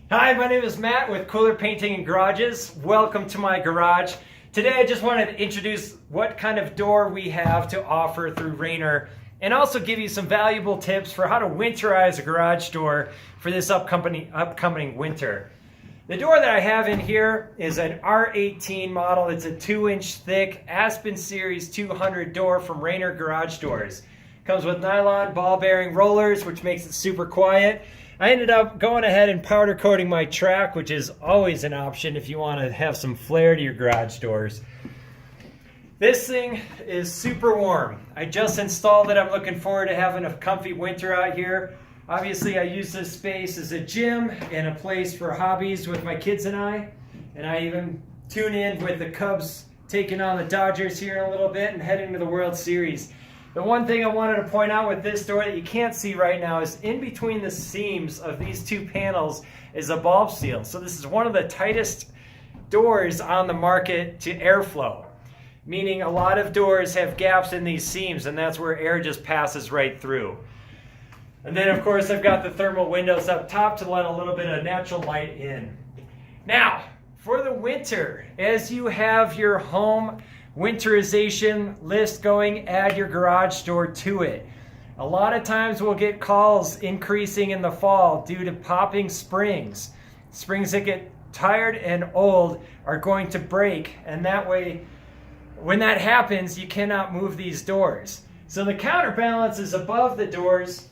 Hi, my name is Matt with Kooler Painting and Garages. Welcome to my garage. Today I just wanted to introduce what kind of door we have to offer through Raynor and also give you some valuable tips for how to winterize a garage door for this upcoming winter. The door that I have in here is an R18 model. It's a 2-inch thick Aspen Series 200 door from Raynor Garage Doors. Comes with nylon ball bearing rollers, which makes it super quiet. I ended up going ahead and powder coating my track, which is always an option if you want to have some flair to your garage doors. This thing is super warm. I just installed it. I'm looking forward to having a comfy winter out here. Obviously, I use this space as a gym and a place for hobbies with my kids and I even tune in with the Cubs taking on the Dodgers here in a little bit and heading to the World Series. The one thing I wanted to point out with this door that you can't see right now is in between the seams of these two panels is a bulb seal. So this is one of the tightest doors on the market to airflow, meaning a lot of doors have gaps in these seams, and that's where air just passes right through. And then of course I've got the thermal windows up top to let a little bit of natural light in. Now, for the winter, as you have your home winterization list going, add your garage door to it. A lot of times we'll get calls increasing in the fall due to popping springs. Springs that get tired and old are going to break, and that way, when that happens, you cannot move these doors. So the counterbalance is above the doors.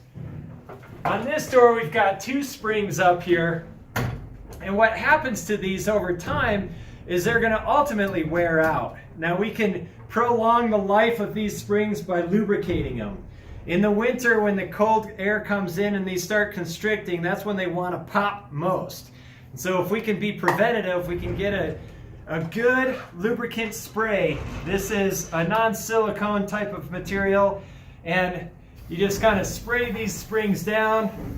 On this door, we've got 2 springs up here, and what happens to these over time is they're going to ultimately wear out. Now we can prolong the life of these springs by lubricating them. In the winter, when the cold air comes in and they start constricting, that's when they want to pop most. And so if we can be preventative, we can get a good lubricant spray. This is a non-silicone type of material, and you just kind of spray these springs down,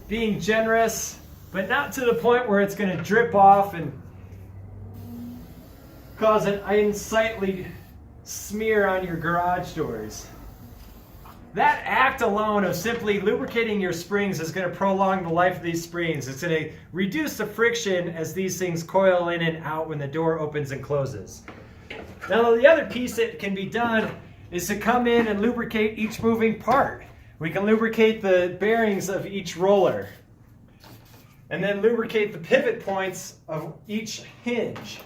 being generous, but not to the point where it's going to drip off and cause an unsightly smear on your garage doors. That act alone of simply lubricating your springs is going to prolong the life of these springs. It's going to reduce the friction as these things coil in and out when the door opens and closes. Now the other piece that can be done is to come in and lubricate each moving part. We can lubricate the bearings of each roller and then lubricate the pivot points of each hinge.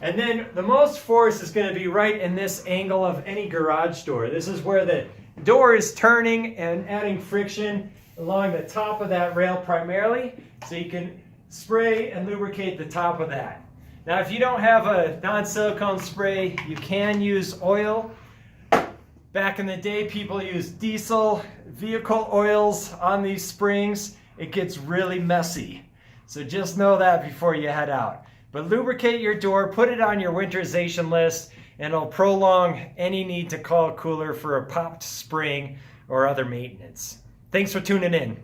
And then the most force is going to be right in this angle of any garage door. This is where the door is turning and adding friction along the top of that rail primarily. So you can spray and lubricate the top of that. Now if you don't have a non-silicone spray, you can use oil. Back in the day, people used diesel vehicle oils on these springs. It gets really messy. So just know that before you head out. But lubricate your door, put it on your winterization list, and it'll prolong any need to call Kooler for a popped spring or other maintenance. Thanks for tuning in.